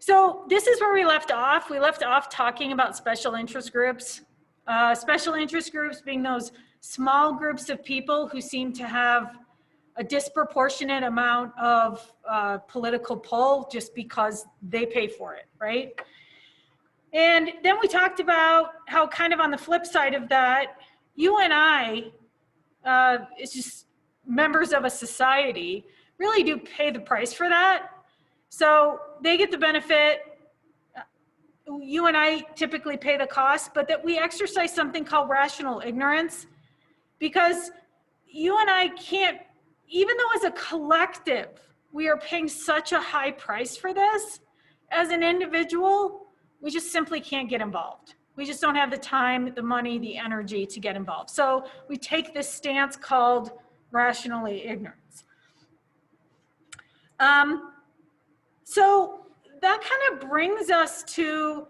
So this is where we left off. We left off talking about special interest groups. Special interest groups being those small groups of people who seem to have a disproportionate amount of political pull just because they pay for it, right? And then we talked about how kind of on the flip side of that, you and I, it's just members of a society, really do pay the price for that. So they get the benefit, you and I typically pay the cost, but that we exercise something called rational ignorance, because you and I can't, even though as a collective, we are paying such a high price for this, as an individual, we just simply can't get involved. We just don't have the time, the money, the energy to get involved. So we take this stance called rationally ignorance. So that kind of brings us to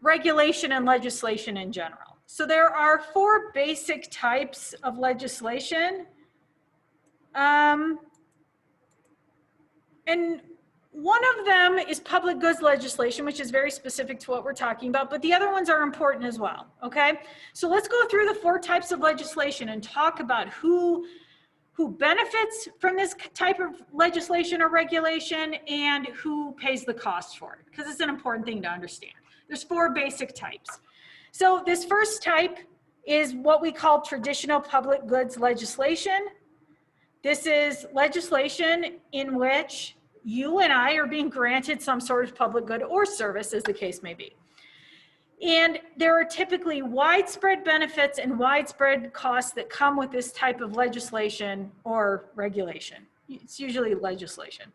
regulation and legislation in general. So there are 4 basic types of legislation. And one of them is public goods legislation, which is very specific to what we're talking about, but the other ones are important as well, okay? So let's go through the 4 types of legislation and talk about who benefits from this type of legislation or regulation and who pays the cost for it, because it's an important thing to understand. There's 4 basic types. So this first type is what we call traditional public goods legislation. This is legislation in which you and I are being granted some sort of public good or service, as the case may be. And there are typically widespread benefits and widespread costs that come with this type of legislation or regulation. It's usually legislation.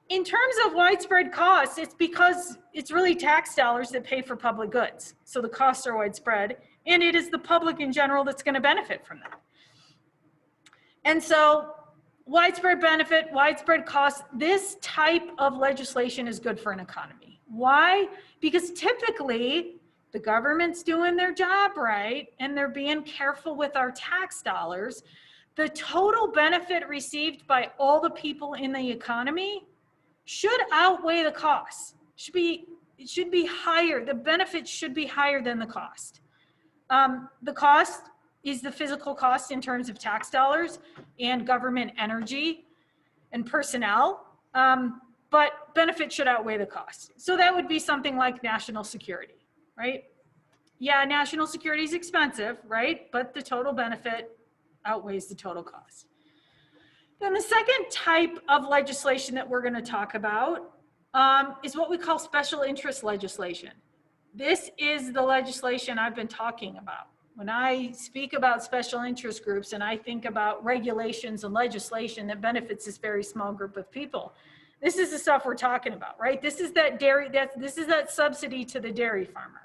In terms of widespread costs, it's because it's really tax dollars that pay for public goods. So the costs are widespread, and it is the public in general that's going to benefit from that. And so widespread benefit, widespread costs, this type of legislation is good for an economy. Why? Because typically the government's doing their job right and they're being careful with our tax dollars. The total benefit received by all the people in the economy should outweigh the costs. It should be higher. The benefit should be higher than the cost. The cost is the physical cost in terms of tax dollars and government energy and personnel. But benefit should outweigh the cost. So that would be something like national security, right? Yeah, national security is expensive, right? But the total benefit outweighs the total cost. Then the second type of legislation that we're going to talk about is what we call special interest legislation. This is the legislation I've been talking about. When I speak about special interest groups and I think about regulations and legislation that benefits this very small group of people, this is the stuff we're talking about, right? This is that this is that subsidy to the dairy farmer.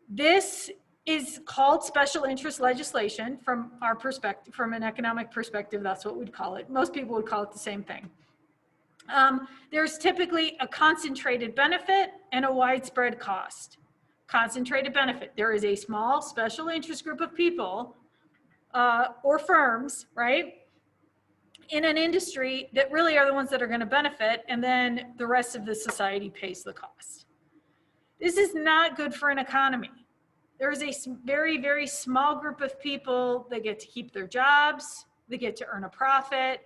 This is called special interest legislation from our perspective, from an economic perspective, that's what we'd call it. Most people would call it the same thing. There's typically a concentrated benefit and a widespread cost. Concentrated benefit, there is a small special interest group of people or firms, right, in an industry that really are the ones that are going to benefit, and then the rest of the society pays the cost. This is not good for an economy. There is a very, very small group of people that get to keep their jobs, they get to earn a profit,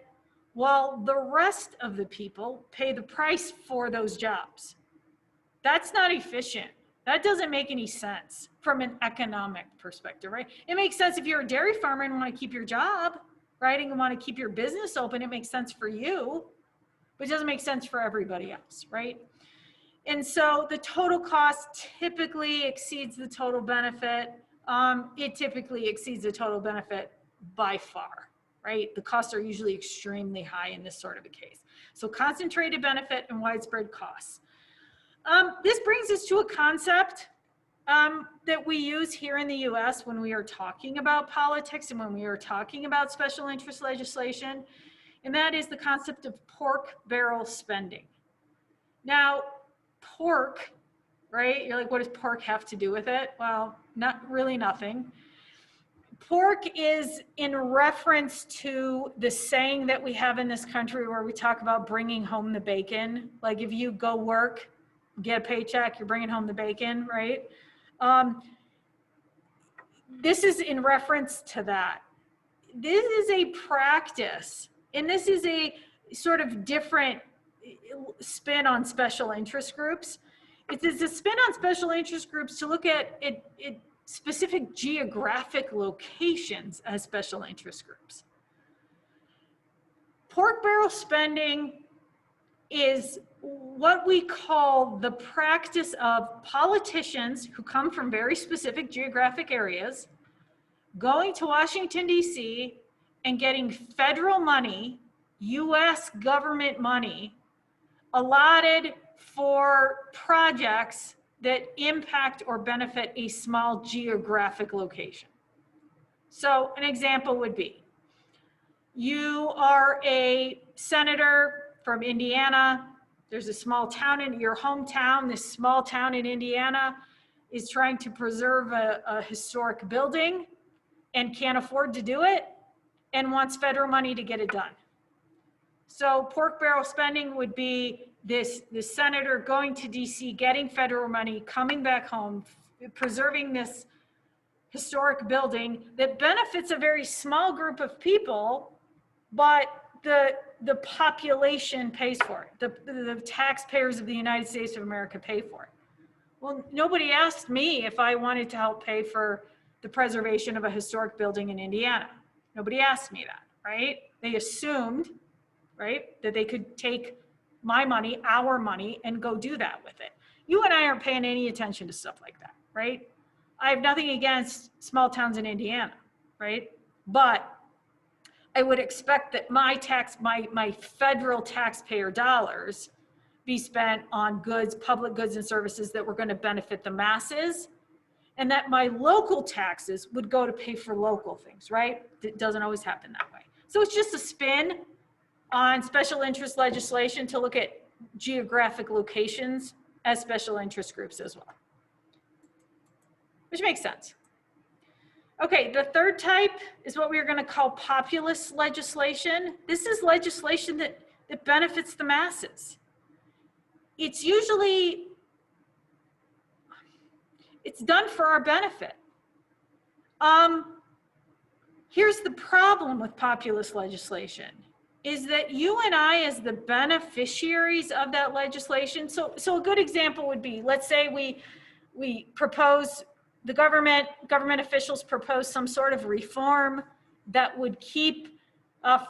while the rest of the people pay the price for those jobs. That's not efficient. That doesn't make any sense from an economic perspective, right? It makes sense if you're a dairy farmer and want to keep your job, right, and want to keep your business open, it makes sense for you, but it doesn't make sense for everybody else, right? And so the total cost typically exceeds the total benefit. It typically exceeds the total benefit by far, right? The costs are usually extremely high in this sort of a case. So concentrated benefit and widespread costs. This brings us to a concept that we use here in the US when we are talking about politics and when we are talking about special interest legislation, and that is the concept of pork barrel spending. Now, pork, right? You're like, what does pork have to do with it? Well, not really nothing. Pork is in reference to the saying that we have in this country where we talk about bringing home the bacon. Like if you go work, get a paycheck, you're bringing home the bacon, right? This is in reference to that. This is a practice, and this is a sort of different spin on special interest groups. It's a spin on special interest groups to look at specific geographic locations as special interest groups. Pork barrel spending is what we call the practice of politicians who come from very specific geographic areas going to Washington, D.C. and getting federal money, U.S. government money, allotted for projects that impact or benefit a small geographic location. So an example would be, you are a senator from Indiana, there's a small town in your hometown, this small town in Indiana is trying to preserve a historic building and can't afford to do it and wants federal money to get it done. So pork barrel spending would be this senator going to DC, getting federal money, coming back home, preserving this historic building that benefits a very small group of people, but the population pays for it. The taxpayers of the United States of America pay for it. Well, nobody asked me if I wanted to help pay for the preservation of a historic building in Indiana. Nobody asked me that, right? They assumed, right, that they could take my money, our money, and go do that with it. You and I aren't paying any attention to stuff like that, right? I have nothing against small towns in Indiana, right? But I would expect that my federal taxpayer dollars be spent on goods, public goods and services that were going to benefit the masses, and that my local taxes would go to pay for local things, right? It doesn't always happen that way. So it's just a spin on special interest legislation to look at geographic locations as special interest groups as well, which makes sense. Okay, the third type is what we are going to call populist legislation. This is legislation that benefits the masses. It's done for our benefit. Here's the problem with populist legislation, is that you and I, as the beneficiaries of that legislation, so a good example would be, let's say we propose, the government officials propose some sort of reform that would keep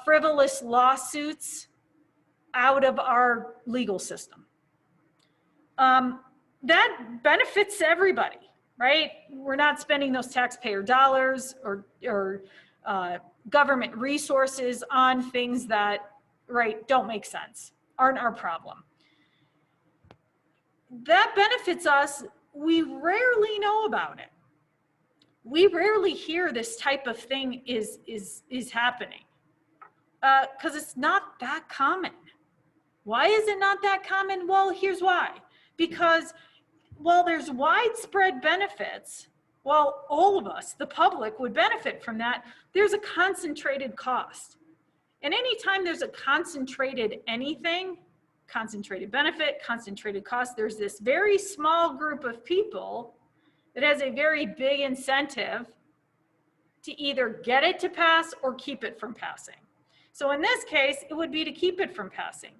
frivolous lawsuits out of our legal system. That benefits everybody, right? We're not spending those taxpayer dollars or government resources on things that, right, don't make sense, aren't our problem. That benefits us. We rarely know about it. We rarely hear this type of thing is happening because it's not that common. Why is it not that common? Well, here's why. Because while there's widespread benefits, while all of us, the public, would benefit from that, there's a concentrated cost. And anytime there's a concentrated anything, concentrated benefit, concentrated cost, there's this very small group of people that has a very big incentive to either get it to pass or keep it from passing. So in this case, it would be to keep it from passing.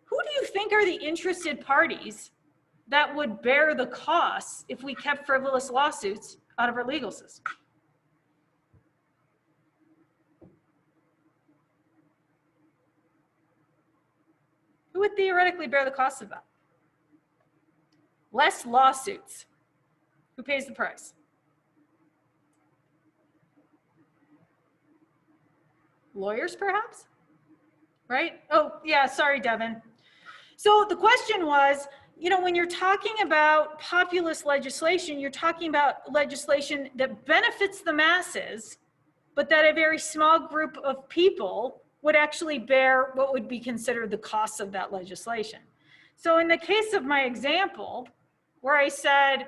Who do you think are the interested parties that would bear the costs if we kept frivolous lawsuits out of our legal system? Who would theoretically bear the cost of that? Less lawsuits. Who pays the price? Lawyers, perhaps? Right? Oh, yeah, sorry, Devin. So the question was, when you're talking about populist legislation, you're talking about legislation that benefits the masses, but that a very small group of people would actually bear what would be considered the costs of that legislation. So in the case of my example, where I said,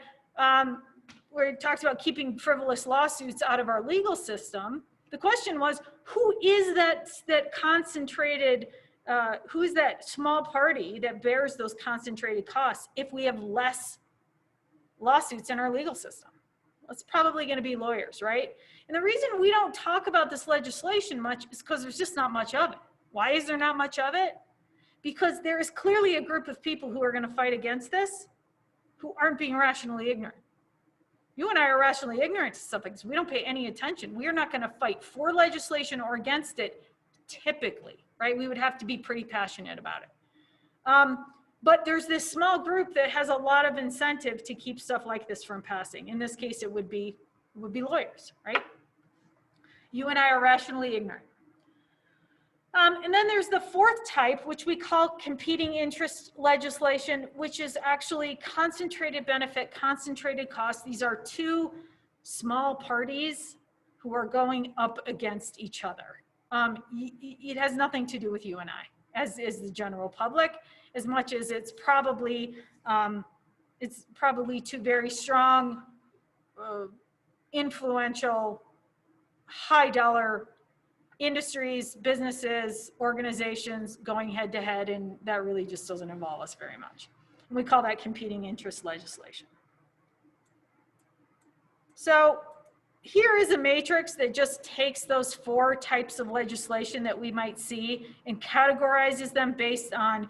where it talks about keeping frivolous lawsuits out of our legal system, the question was, who is that concentrated, who is that small party that bears those concentrated costs if we have less lawsuits in our legal system? Well, it's probably going to be lawyers, right? And the reason we don't talk about this legislation much is because there's just not much of it. Why is there not much of it? Because there is clearly a group of people who are going to fight against this who aren't being rationally ignorant. You and I are rationally ignorant to something, so we don't pay any attention. We are not going to fight for legislation or against it typically, right? We would have to be pretty passionate about it. But there's this small group that has a lot of incentive to keep stuff like this from passing. In this case, it would be lawyers, right? You and I are rationally ignorant. And then there's the fourth type, which we call competing interest legislation, which is actually concentrated benefit, concentrated cost. These are two small parties who are going up against each other. It has nothing to do with you and I, as is the general public, as much as it's probably two very strong, influential, high dollar industries, businesses, organizations going head to head, and that really just doesn't involve us very much. And we call that competing interest legislation. So here is a matrix that just takes those four types of legislation that we might see and categorizes them based on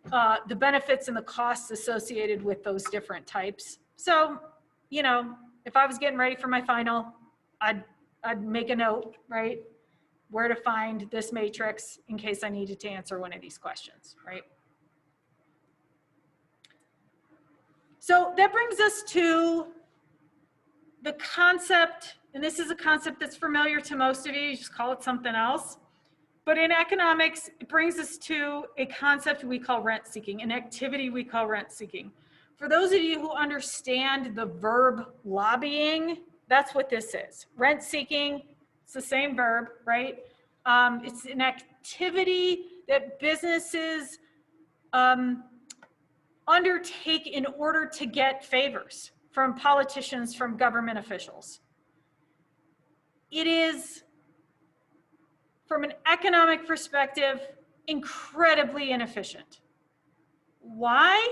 the benefits and the costs associated with those different types. So, you know, if I was getting ready for my final, I'd make a note, right? Where to find this matrix in case I needed to answer one of these questions, right? So that brings us to the concept, and this is a concept that's familiar to most of you, you just call it something else. But in economics, it brings us to a concept we call rent seeking, an activity we call rent seeking. For those of you who understand the verb lobbying, that's what this is. Rent seeking, it's the same verb, right? It's an activity that businesses undertake in order to get favors from politicians, from government officials. It is, from an economic perspective, incredibly inefficient. Why?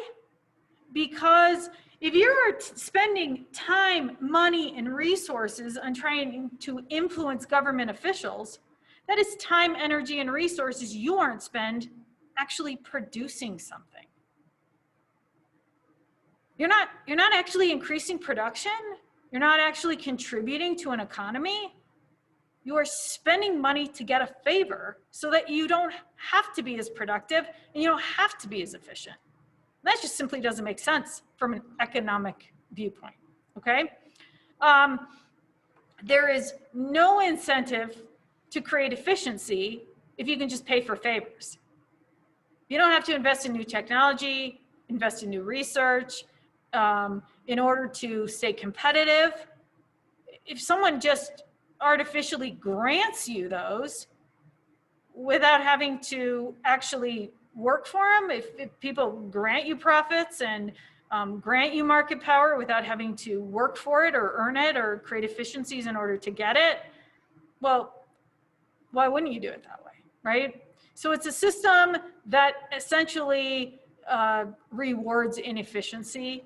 Because if you're spending time, money, and resources on trying to influence government officials, that is time, energy, and resources you aren't spend actually producing something. You're not actually increasing production. You're not actually contributing to an economy. You are spending money to get a favor so that you don't have to be as productive and you don't have to be as efficient. That just simply doesn't make sense from an economic viewpoint, okay? There is no incentive to create efficiency if you can just pay for favors. You don't have to invest in new technology, invest in new research in order to stay competitive. If someone just artificially grants you those without having to actually work for them, if people grant you profits and grant you market power without having to work for it or earn it or create efficiencies in order to get it, well, why wouldn't you do it that way, right? So it's a system that essentially rewards inefficiency,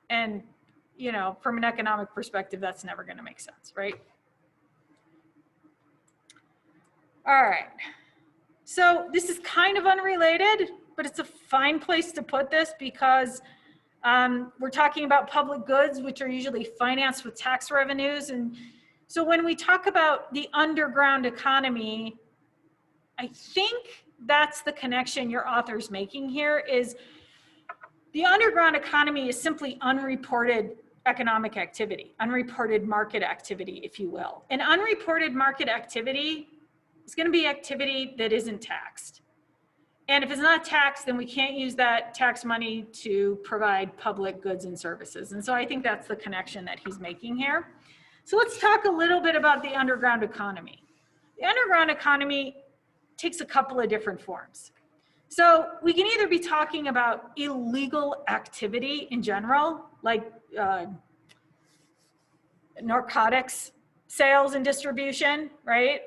and you know, from an economic perspective, that's never going to make sense, right? All right. So this is kind of unrelated, but it's a fine place to put this because we're talking about public goods, which are usually financed with tax revenues. And so when we talk about the underground economy, I think that's the connection your author's making here, is the underground economy is simply unreported economic activity, unreported market activity, if you will. And unreported market activity is going to be activity that isn't taxed. And if it's not taxed, then we can't use that tax money to provide public goods and services. And so I think that's the connection that he's making here. So let's talk a little bit about the underground economy. The underground economy takes a couple of different forms. So we can either be talking about illegal activity in general, like narcotics sales and distribution, right?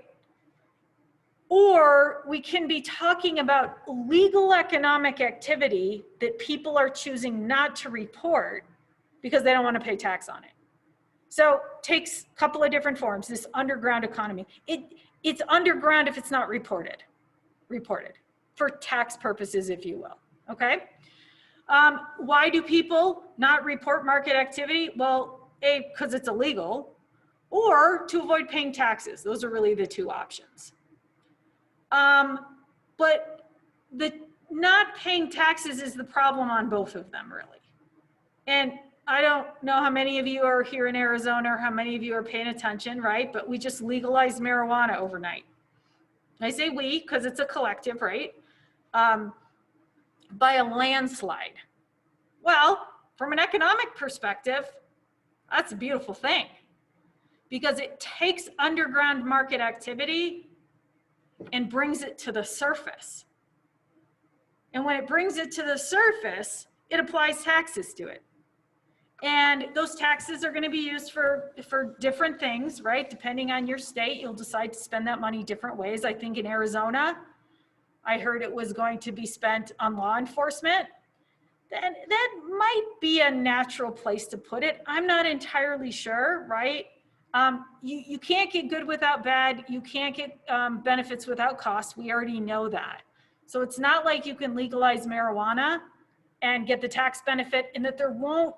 Or we can be talking about legal economic activity that people are choosing not to report because they don't want to pay tax on it. So takes a couple of different forms, this underground economy. It's underground if it's not reported for tax purposes, if you will, okay? Why do people not report market activity? Well, A, because it's illegal, or to avoid paying taxes. Those are really the two options. But the not paying taxes is the problem on both of them, really. And I don't know how many of you are here in Arizona or how many of you are paying attention, right? But we just legalized marijuana overnight. I say we because it's a collective, right? By a landslide. Well, from an economic perspective, that's a beautiful thing because it takes underground market activity and brings it to the surface. And when it brings it to the surface, it applies taxes to it. And those taxes are going to be used for different things, right? Depending on your state, you'll decide to spend that money different ways. I think in Arizona, I heard it was going to be spent on law enforcement. That might be a natural place to put it. I'm not entirely sure, right? You can't get good without bad. You can't get benefits without costs. We already know that. So it's not like you can legalize marijuana and get the tax benefit and that there won't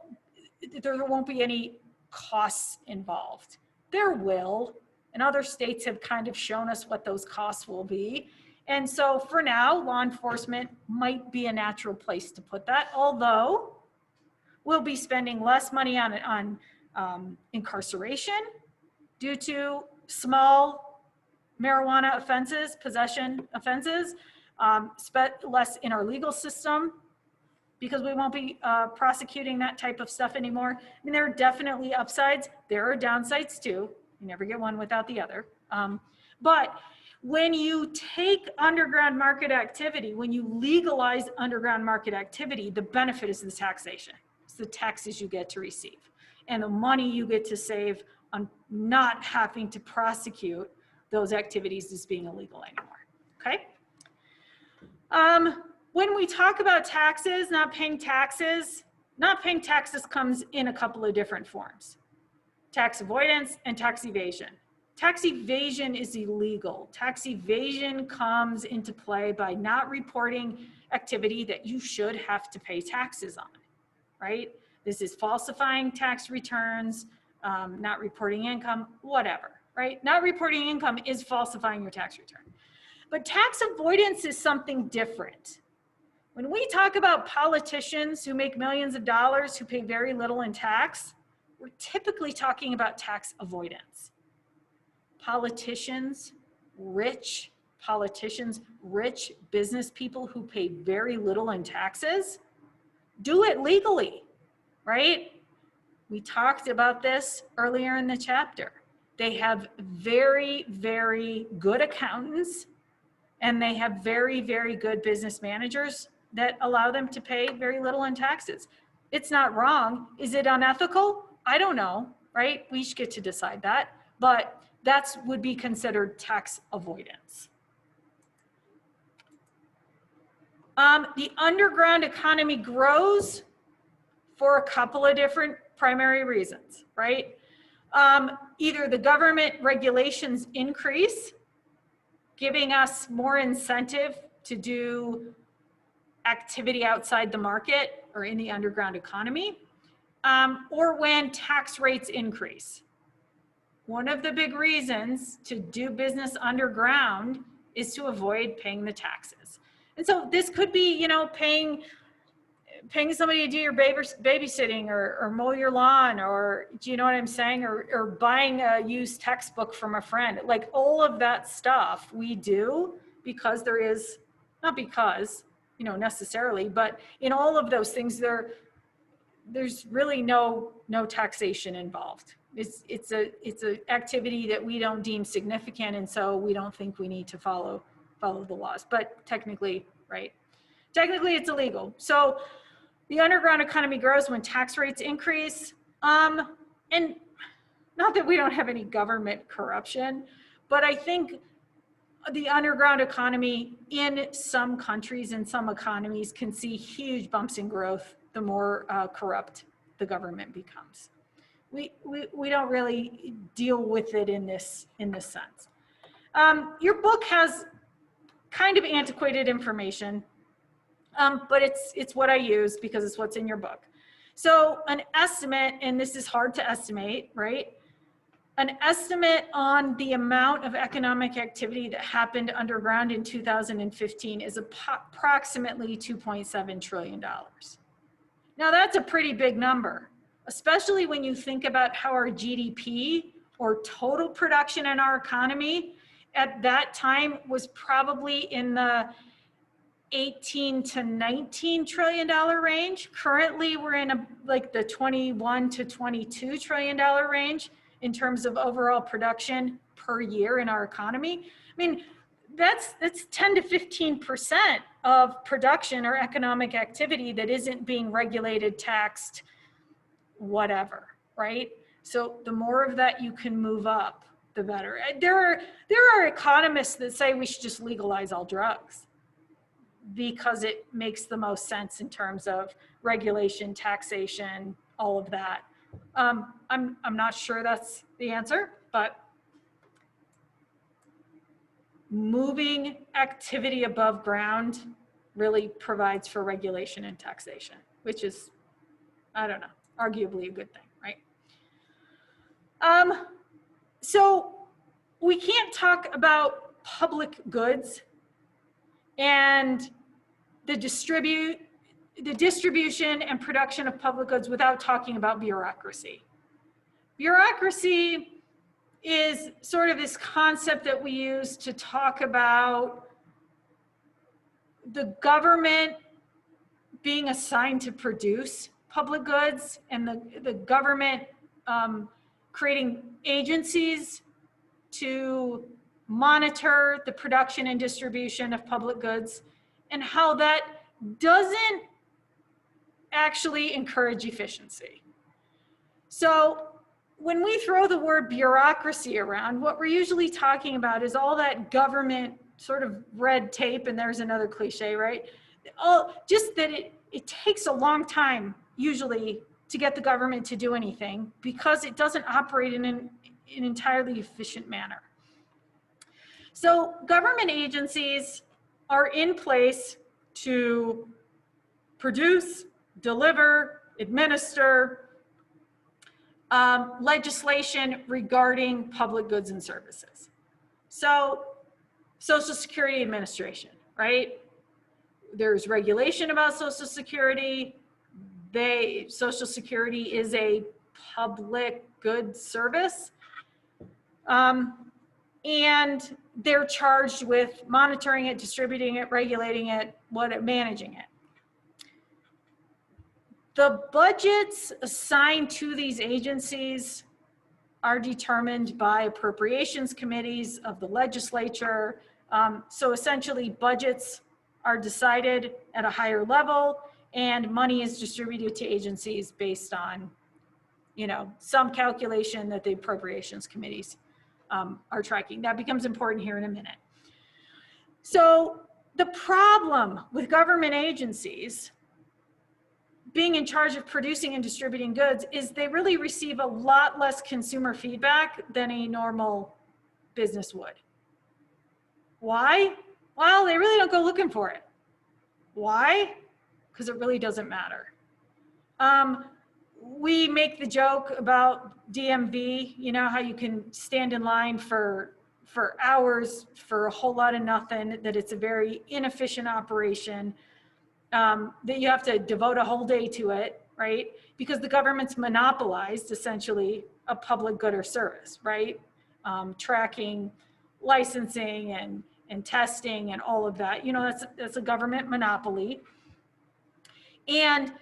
be any costs involved. There will, and other states have kind of shown us what those costs will be. And so for now, law enforcement might be a natural place to put that, although we'll be spending less money on incarceration due to small marijuana offenses, possession offenses, less in our legal system because we won't be prosecuting that type of stuff anymore. I mean, there are definitely upsides. There are downsides too. You never get one without the other. But when you take underground market activity, when you legalize underground market activity, the benefit is the taxation. It's the taxes you get to receive and the money you get to save on not having to prosecute those activities as being illegal anymore, okay? When we talk about taxes, not paying taxes comes in a couple of different forms. Tax avoidance and tax evasion. Tax evasion is illegal. Tax evasion comes into play by not reporting activity that you should have to pay taxes on, right? This is falsifying tax returns, not reporting income, whatever, right? Not reporting income is falsifying your tax return. But tax avoidance is something different. When we talk about politicians who make millions of dollars who pay very little in tax, we're typically talking about tax avoidance. Politicians, rich business people who pay very little in taxes, do it legally, right? We talked about this earlier in the chapter. They have very, very good accountants and they have very, very good business managers that allow them to pay very little in taxes. It's not wrong. Is it unethical? I don't know, right? We each get to decide that, but that would be considered tax avoidance. The underground economy grows for a couple of different primary reasons, right? Either the government regulations increase, giving us more incentive to do activity outside the market or in the underground economy, or when tax rates increase. One of the big reasons to do business underground is to avoid paying the taxes. And so this could be, you know, paying somebody to do your babysitting or mow your lawn, or do you know what I'm saying? Or buying a used textbook from a friend. Like all of that stuff we do because there is, not because, you know, necessarily, but in all of those things there's really no taxation involved. It's a activity that we don't deem significant, and so we don't think we need to follow the laws. But technically, right? Technically, it's illegal. So the underground economy grows when tax rates increase. And not that we don't have any government corruption, but I think the underground economy in some countries and some economies can see huge bumps in growth the more corrupt the government becomes. We don't really deal with it in this sense. Your book has kind of antiquated information, but it's what I use because it's what's in your book. So an estimate, and this is hard to estimate, right? An estimate on the amount of economic activity that happened underground in 2015 is approximately $2.7 trillion. Now that's a pretty big number, especially when you think about how our GDP or total production in our economy at that time was probably in the 18 to 19 trillion dollar range. Currently, we're in like the 21 to 22 trillion dollar range in terms of overall production per year in our economy. I mean, that's 10 to 15% of production or economic activity that isn't being regulated, taxed, whatever, right? So the more of that you can move up, the better. There are economists that say we should just legalize all drugs because it makes the most sense in terms of regulation, taxation, all of that. I'm not sure that's the answer, but moving activity above ground really provides for regulation and taxation, which is, I don't know, arguably a good thing, right? So we can't talk about public goods and the distribution and production of public goods without talking about bureaucracy. Bureaucracy is sort of this concept that we use to talk about the government being assigned to produce public goods and the government creating agencies to monitor the production and distribution of public goods, and how that doesn't actually encourage efficiency. So when we throw the word bureaucracy around, what we're usually talking about is all that government sort of red tape, and there's another cliche, right? Just that it takes a long time usually to get the government to do anything because it doesn't operate in an entirely efficient manner. So government agencies are in place to produce, deliver, administer legislation regarding public goods and services. So Social Security Administration, right? There's regulation about Social Security. Social Security is a public goods service. And they're charged with monitoring it, distributing it, regulating it, managing it. The budgets assigned to these agencies are determined by appropriations committees of the legislature. So essentially budgets are decided at a higher level and money is distributed to agencies based on, some calculation that the appropriations committees are tracking. That becomes important here in a minute. So the problem with government agencies being in charge of producing and distributing goods is they really receive a lot less consumer feedback than a normal business would. Why? Well, they really don't go looking for it. Why? Because it really doesn't matter. We make the joke about DMV, how you can stand in line for hours for a whole lot of nothing, that it's a very inefficient operation, that you have to devote a whole day to it, right? Because the government's monopolized essentially a public good or service, right? Tracking, licensing, and testing and all of that, that's a government monopoly. And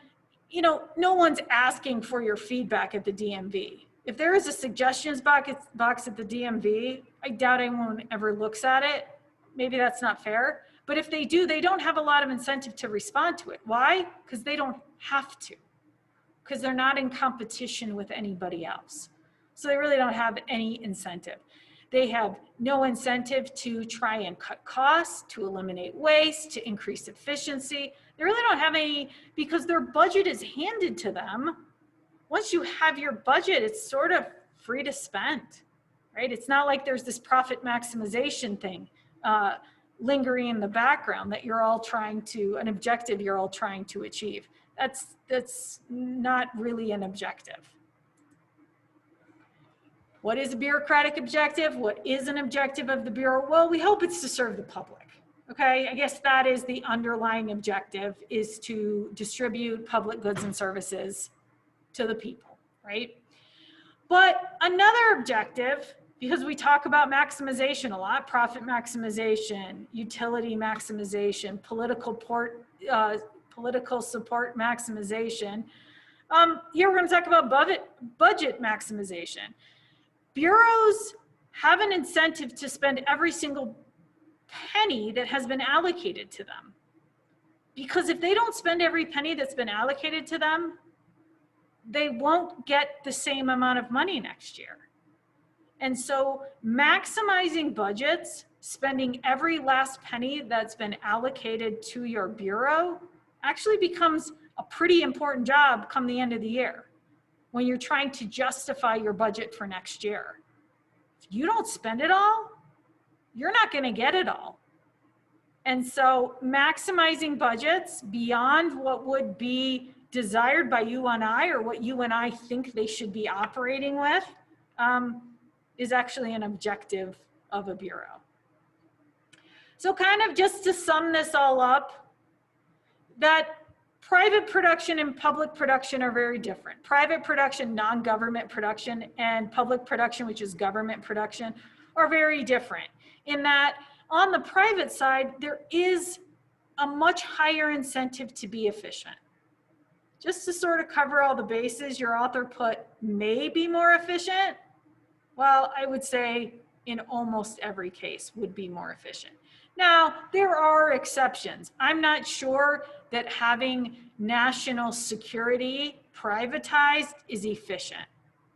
no one's asking for your feedback at the DMV. If there is a suggestions box at the DMV, I doubt anyone ever looks at it. Maybe that's not fair. But if they do, they don't have a lot of incentive to respond to it. Why? Because they don't have to. Because they're not in competition with anybody else. So they really don't have any incentive. They have no incentive to try and cut costs, to eliminate waste, to increase efficiency. They really don't have any, because their budget is handed to them. Once you have your budget, it's sort of free to spend, right? It's not like there's this profit maximization thing lingering in the background that you're all trying to, an objective you're all trying to achieve. That's not really an objective. What is a bureaucratic objective? What is an objective of the Bureau? Well, we hope it's to serve the public, okay? I guess that is the underlying objective, is to distribute public goods and services to the people, right? But another objective, because we talk about maximization a lot, profit maximization, utility maximization, political support maximization. Here we're going to talk about budget maximization. Bureaus have an incentive to spend every single penny that has been allocated to them. Because if they don't spend every penny that's been allocated to them, they won't get the same amount of money next year. And so maximizing budgets, spending every last penny that's been allocated to your bureau, actually becomes a pretty important job come the end of the year, when you're trying to justify your budget for next year. If you don't spend it all, you're not going to get it all. And so maximizing budgets beyond what would be desired by you and I, or what you and I think they should be operating with, is actually an objective of a bureau. So kind of just to sum this all up, that private production and public production are very different. Private production, non-government production, and public production, which is government production, are very different in that on the private side, there is a much higher incentive to be efficient. Just to sort of cover all the bases, your author put may be more efficient. Well, I would say in almost every case would be more efficient. Now, there are exceptions. I'm not sure that having national security privatized is efficient.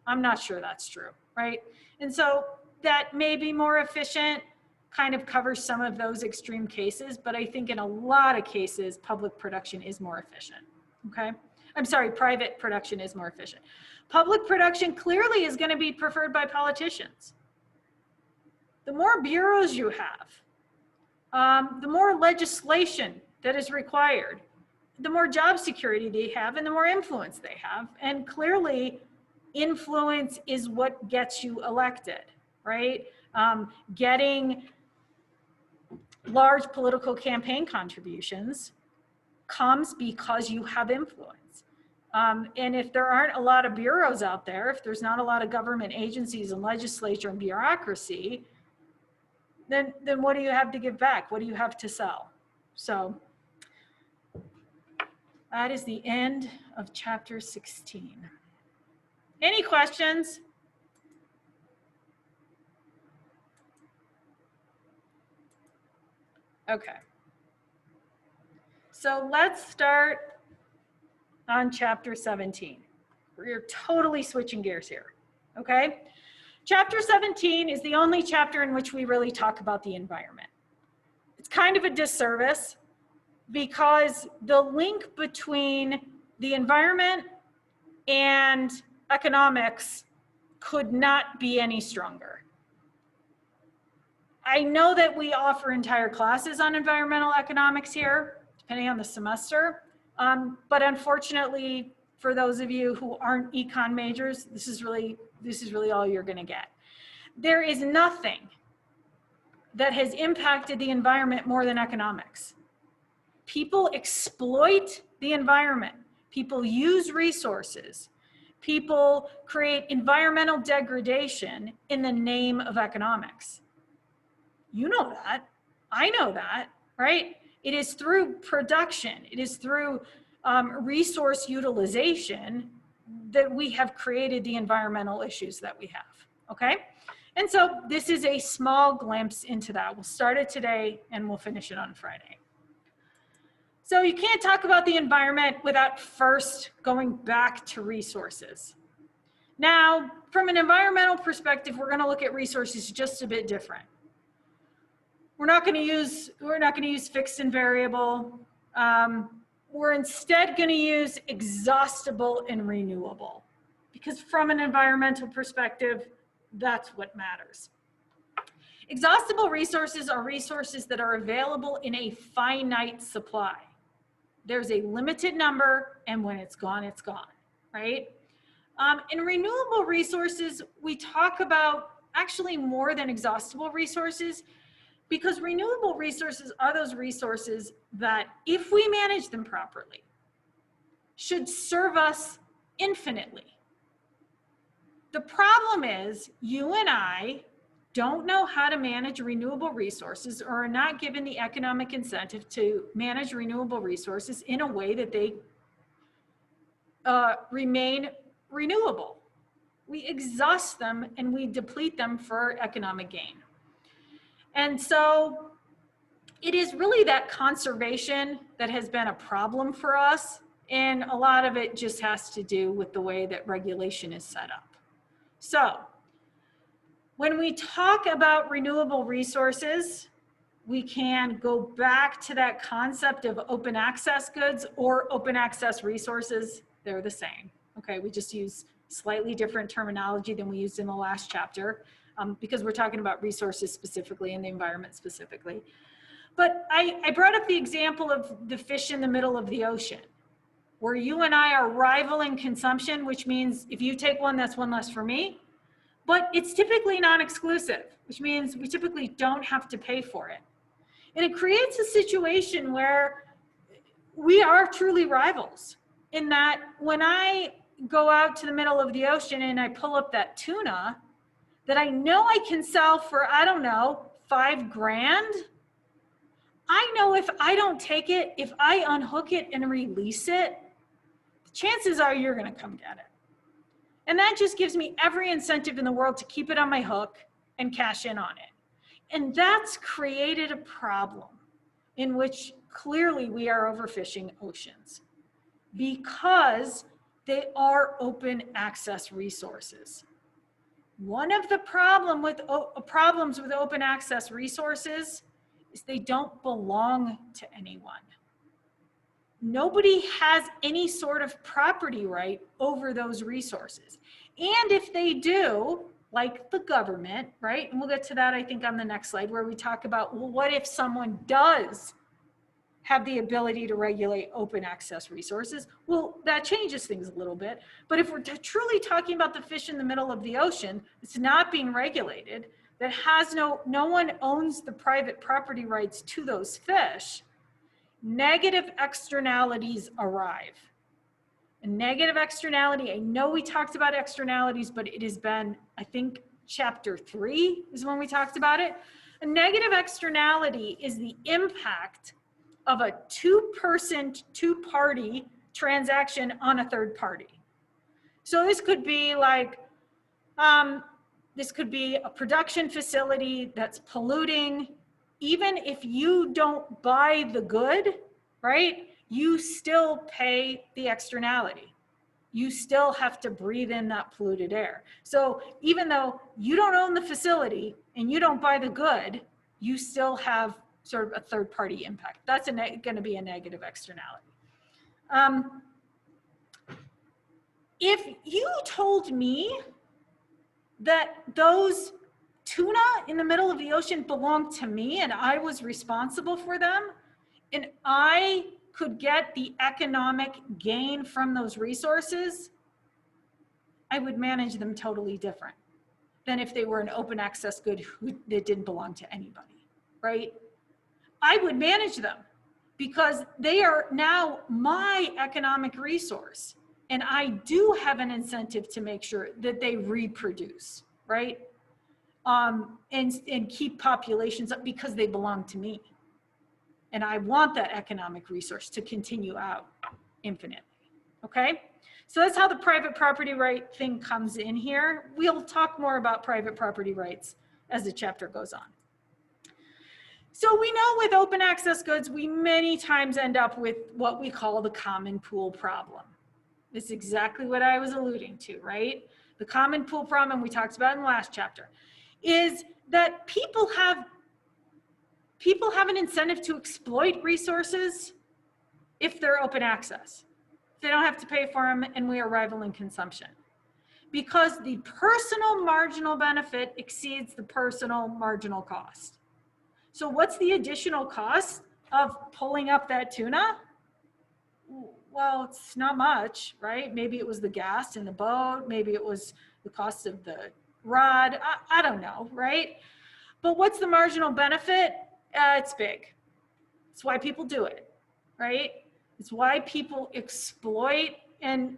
I'm not sure that's true, right? And so that may be more efficient, kind of covers some of those extreme cases, but I think in a lot of cases, public production is more efficient, okay? I'm sorry, private production is more efficient. Public production clearly is going to be preferred by politicians. The more bureaus you have, the more legislation that is required, the more job security they have, and the more influence they have. And clearly, influence is what gets you elected, right? Getting large political campaign contributions comes because you have influence. And if there aren't a lot of bureaus out there, if there's not a lot of government agencies and legislature and bureaucracy, then what do you have to give back? What do you have to sell? So that is the end of chapter 16. Any questions? Okay. So let's start on chapter 17. We're totally switching gears here, okay? Chapter 17 is the only chapter in which we really talk about the environment. It's kind of a disservice because the link between the environment and economics could not be any stronger. I know that we offer entire classes on environmental economics here, depending on the semester. But unfortunately, for those of you who aren't econ majors, this is really all you're going to get. There is nothing that has impacted the environment more than economics. People exploit the environment. People use resources. People create environmental degradation in the name of economics. You know that. I know that, right? It is through production, it is through resource utilization that we have created the environmental issues that we have, okay? And so this is a small glimpse into that. We'll start it today and we'll finish it on Friday. So you can't talk about the environment without first going back to resources. Now, from an environmental perspective, we're going to look at resources just a bit different. We're not going to use fixed and variable. We're instead going to use exhaustible and renewable, because from an environmental perspective, that's what matters. Exhaustible resources are resources that are available in a finite supply. There's a limited number, and when it's gone, right? In renewable resources, we talk about actually more than exhaustible resources, because renewable resources are those resources that, if we manage them properly, should serve us infinitely. The problem is, you and I don't know how to manage renewable resources, or are not given the economic incentive to manage renewable resources in a way that they remain renewable. We exhaust them and we deplete them for economic gain. And so it is really that conservation that has been a problem for us, and a lot of it just has to do with the way that regulation is set up. So when we talk about renewable resources, we can go back to that concept of open access goods or open access resources. They're the same. Okay, we just use slightly different terminology than we used in the last chapter, because we're talking about resources specifically and the environment specifically. But I brought up the example of the fish in the middle of the ocean, where you and I are rivaling consumption, which means if you take one, that's one less for me. But it's typically non-exclusive, which means we typically don't have to pay for it. And it creates a situation where we are truly rivals, in that when I go out to the middle of the ocean and I pull up that tuna that I know I can sell for, I don't know, $5 grand, I know if I don't take it, if I unhook it and release it, chances are you're going to come get it. And that just gives me every incentive in the world to keep it on my hook and cash in on it. And that's created a problem in which clearly we are overfishing oceans, because they are open access resources. One of the problems with open access resources is they don't belong to anyone. Nobody has any sort of property right over those resources. And if they do, like the government, right? And we'll get to that, I think, on the next slide, where we talk about, well, what if someone does have the ability to regulate open access resources? Well, that changes things a little bit. But if we're truly talking about the fish in the middle of the ocean, it's not being regulated, that has no one owns the private property rights to those fish, negative externalities arrive. A negative externality, I know we talked about externalities, but it has been, I think, chapter 3 is when we talked about it. A negative externality is the impact of a two-person, two-party transaction on a third party. So this could be like, this could be a production facility that's polluting. Even if you don't buy the good, right, you still pay the externality. You still have to breathe in that polluted air. So even though you don't own the facility and you don't buy the good, you still have sort of a third party impact. That's going to be a negative externality. If you told me that those tuna in the middle of the ocean belonged to me and I was responsible for them, and I could get the economic gain from those resources, I would manage them totally different than if they were an open access good that didn't belong to anybody, right? I would manage them because they are now my economic resource, and I do have an incentive to make sure that they reproduce, right? And keep populations up because they belong to me. And I want that economic resource to continue out infinitely, okay? So that's how the private property right thing comes in here. We'll talk more about private property rights as the chapter goes on. So we know with open access goods, we many times end up with what we call the common pool problem. It's exactly what I was alluding to, right? the common pool problem we talked about in the last chapter, is that people have an incentive to exploit resources if they're open access. They don't have to pay for them, and we are rivaling consumption. Because the personal marginal benefit exceeds the personal marginal cost. So what's the additional cost of pulling up that tuna? Well, it's not much, right? Maybe it was the gas in the boat. Maybe it was the cost of the rod. I don't know, right? But what's the marginal benefit? It's big. It's why people do it, right? It's why people exploit. And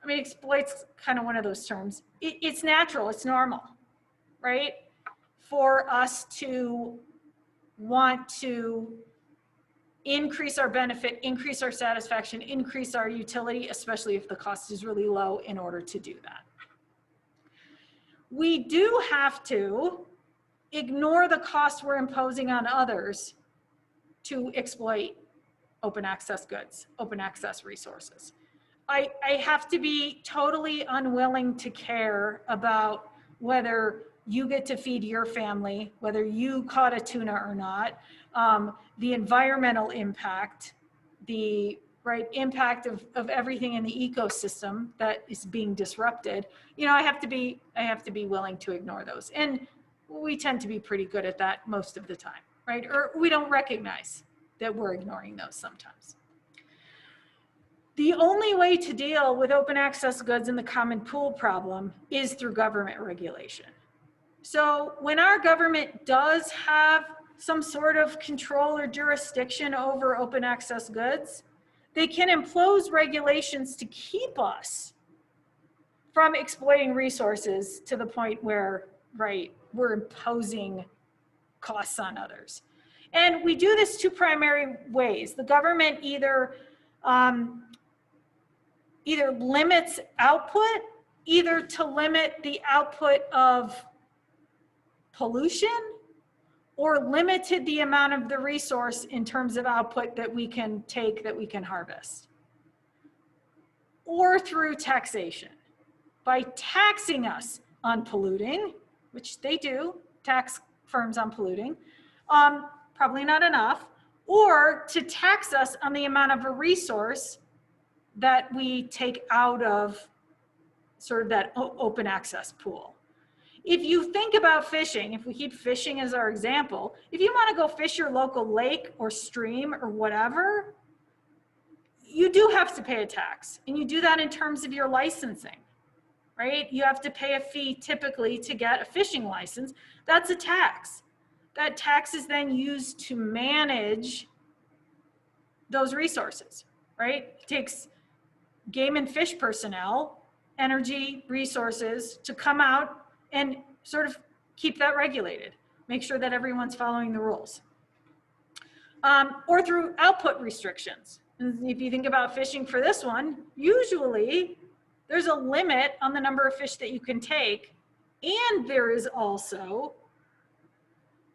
exploit's kind of one of those terms. It's natural, it's normal, right? For us to want to increase our benefit, increase our satisfaction, increase our utility, especially if the cost is really low, in order to do that. We do have to ignore the cost we're imposing on others to exploit open access goods, open access resources. I have to be totally unwilling to care about whether you get to feed your family, whether you caught a tuna or not, the environmental impact, the impact of everything in the ecosystem that is being disrupted. I have to be willing to ignore those. And we tend to be pretty good at that most of the time, right? Or we don't recognize that we're ignoring those sometimes. The only way to deal with open access goods and the common pool problem is through government regulation. So when our government does have some sort of control or jurisdiction over open access goods, they can impose regulations to keep us from exploiting resources to the point where, we're imposing costs on others. And we do this two primary ways. The government either limits output, either to limit the output of pollution, or limited the amount of the resource in terms of output that we can take, that we can harvest. Or through taxation. By taxing us on polluting, which they do, tax firms on polluting, probably not enough, or to tax us on the amount of a resource that we take out of sort of that open access pool. If you think about fishing, if we keep fishing as our example, if you want to go fish your local lake or stream or whatever, you do have to pay a tax. And you do that in terms of your licensing, right? You have to pay a fee typically to get a fishing license. That's a tax. That tax is then used to manage those resources, right? It takes game and fish personnel, energy, resources to come out and sort of keep that regulated, make sure that everyone's following the rules. Or through output restrictions. And if you think about fishing for this one, usually there's a limit on the number of fish that you can take, and there is also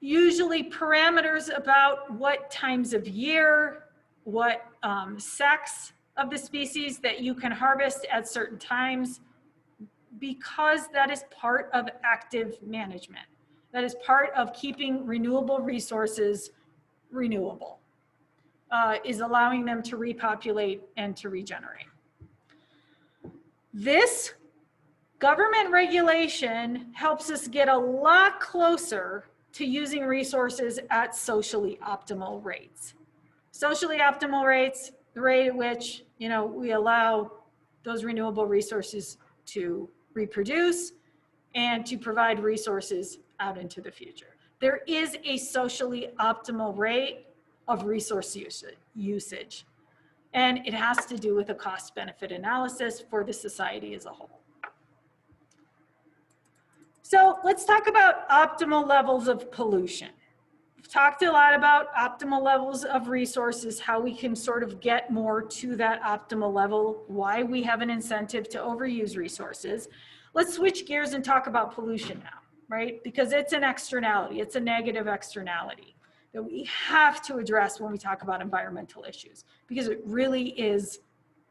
usually parameters about what times of year, what sex of the species that you can harvest at certain times, because that is part of active management. That is part of keeping renewable resources renewable, is allowing them to repopulate and to regenerate. This government regulation helps us get a lot closer to using resources at socially optimal rates. Socially optimal rates, the rate at which we allow those renewable resources to reproduce and to provide resources out into the future. There is a socially optimal rate of resource usage, and it has to do with a cost-benefit analysis for the society as a whole. So let's talk about optimal levels of pollution. We've talked a lot about optimal levels of resources, how we can sort of get more to that optimal level, why we have an incentive to overuse resources. Let's switch gears and talk about pollution now, right? Because it's an externality, it's a negative externality that we have to address when we talk about environmental issues, because it really is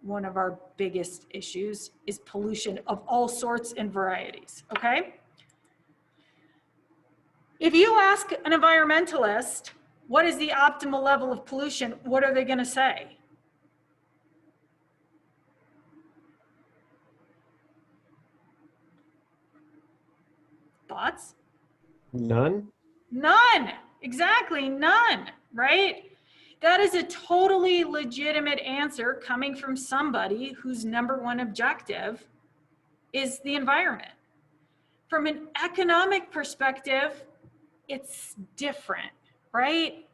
one of our biggest issues is pollution of all sorts and varieties, okay? If you ask an environmentalist, what is the optimal level of pollution, what are they gonna say? Thoughts? None? None, exactly, none, right? That is a totally legitimate answer coming from somebody whose number one objective is the environment. From an economic perspective, it's different, right?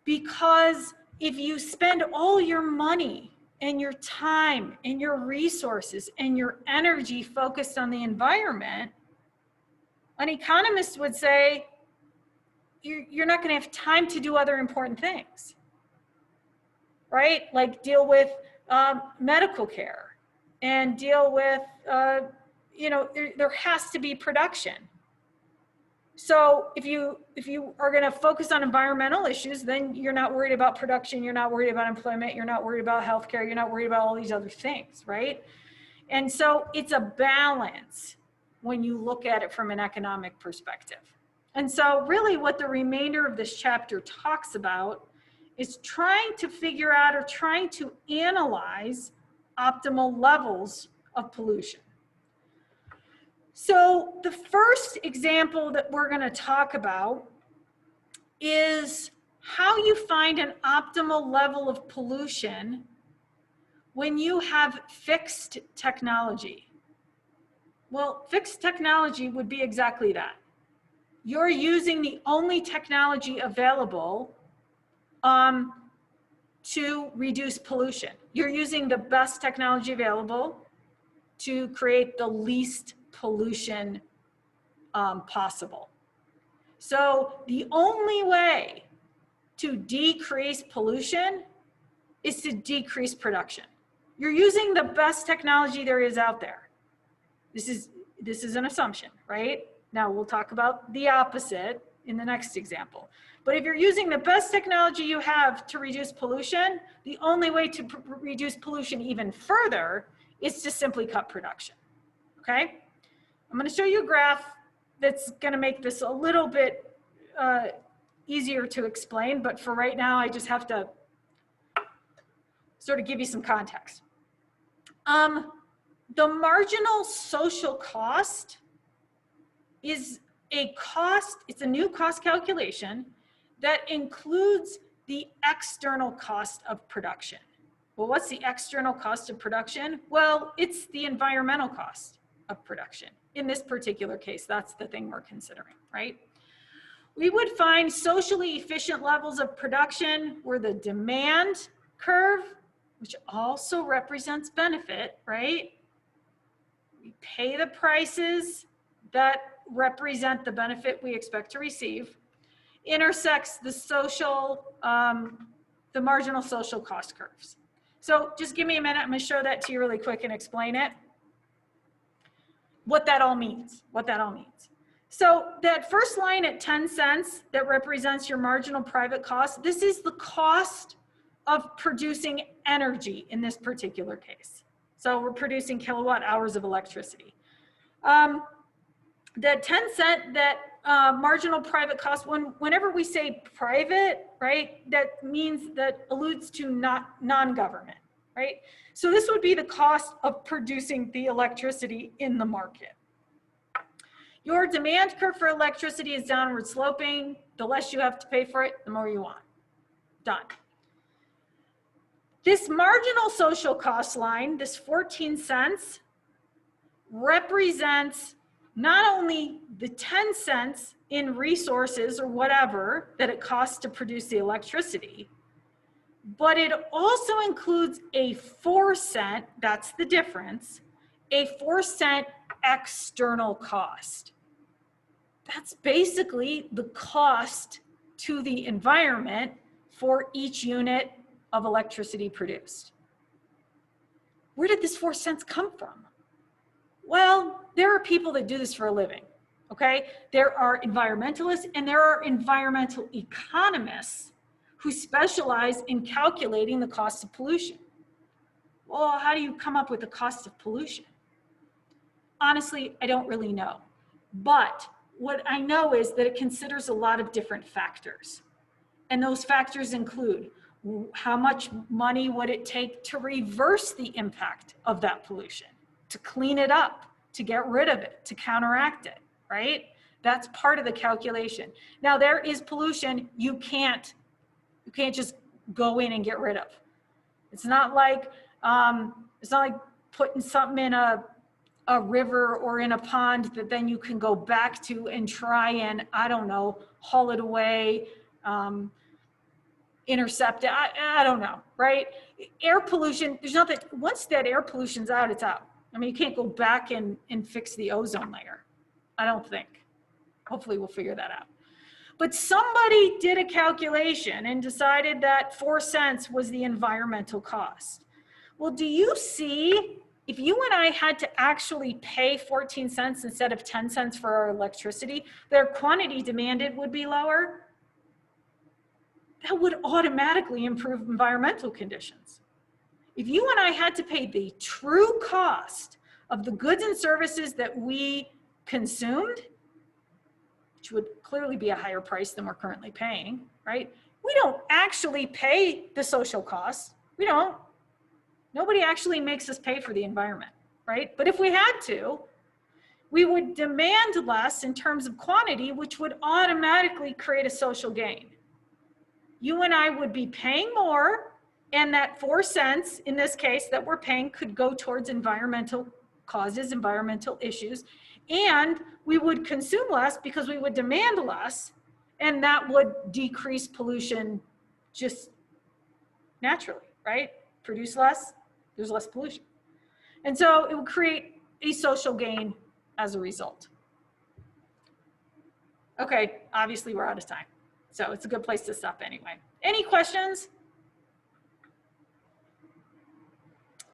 Because if you spend all your money and your time and your resources and your energy focused on the environment, an economist would say, you're not going to have time to do other important things, right? Like deal with medical care and deal with, you know, there has to be production. So if you are going to focus on environmental issues, then you're not worried about production, you're not worried about employment, you're not worried about healthcare, you're not worried about all these other things, right? And so it's a balance when you look at it from an economic perspective. And so really what the remainder of this chapter talks about is trying to figure out or trying to analyze optimal levels of pollution. So the first example that we're going to talk about is how you find an optimal level of pollution when you have fixed technology. Well, fixed technology would be exactly that. You're using the only technology available to reduce pollution. You're using the best technology available to create the least pollution possible. So the only way to decrease pollution is to decrease production. You're using the best technology there is out there. This is an assumption, right? Now we'll talk about the opposite in the next example. But if you're using the best technology you have to reduce pollution, the only way to reduce pollution even further is to simply cut production, okay? I'm going to show you a graph that's going to make this a little bit easier to explain, but for right now, I just have to sort of give you some context. The marginal social cost is a cost, it's a new cost calculation that includes the external cost of production. Well, what's the external cost of production? Well, it's the environmental cost of production. In this particular case, that's the thing we're considering, right? We would find socially efficient levels of production where the demand curve, which also represents benefit, right? We pay the prices that represent the benefit we expect to receive, intersects the social, the marginal social cost curves. So just give me a minute, I'm gonna show that to you really quick and explain it. What that all means, So that first line at 10 cents that represents your marginal private cost, this is the cost of producing energy in this particular case. So we're producing kilowatt hours of electricity. The 10 cent, that marginal private cost, whenever we say private, right, that means, that alludes to non-government, right? So this would be the cost of producing the electricity in the market. Your demand curve for electricity is downward sloping. The less you have to pay for it, the more you want. Done. This marginal social cost line, this 14 cents, represents not only the 10 cents in resources or whatever that it costs to produce the electricity, but it also includes a 4 cent, that's the difference, a 4 cent external cost. That's basically the cost to the environment for each unit of electricity produced. Where did this 4 cents come from? Well, there are people that do this for a living, okay? There are environmentalists and there are environmental economists who specialize in calculating the cost of pollution. Well, how do you come up with the cost of pollution? Honestly, I don't really know. But what I know is that it considers a lot of different factors. And those factors include how much money would it take to reverse the impact of that pollution, to clean it up, to get rid of it, to counteract it, right? That's part of the calculation. Now, there is pollution you can't just go in and get rid of. It's not like putting something in a river or in a pond that then you can go back to and try and, I don't know, haul it away, intercept it. I don't know, right? Air pollution, there's nothing, once that air pollution's out, it's out. I mean, you can't go back and fix the ozone layer. I don't think. Hopefully we'll figure that out. But somebody did a calculation and decided that 4 cents was the environmental cost. Well, do you see, if you and I had to actually pay 14 cents instead of 10 cents for our electricity, their quantity demanded would be lower? That would automatically improve environmental conditions. If you and I had to pay the true cost of the goods and services that we consumed, which would clearly be a higher price than we're currently paying, right? We don't actually pay the social costs. We don't. Nobody actually makes us pay for the environment, right? But if we had to, we would demand less in terms of quantity, which would automatically create a social gain. You and I would be paying more, and that 4 cents, in this case, that we're paying could go towards environmental causes, environmental issues, and we would consume less because we would demand less, and that would decrease pollution just naturally, right? Produce less, there's less pollution. And so it would create a social gain as a result. Okay, obviously we're out of time. So it's a good place to stop anyway. Any questions?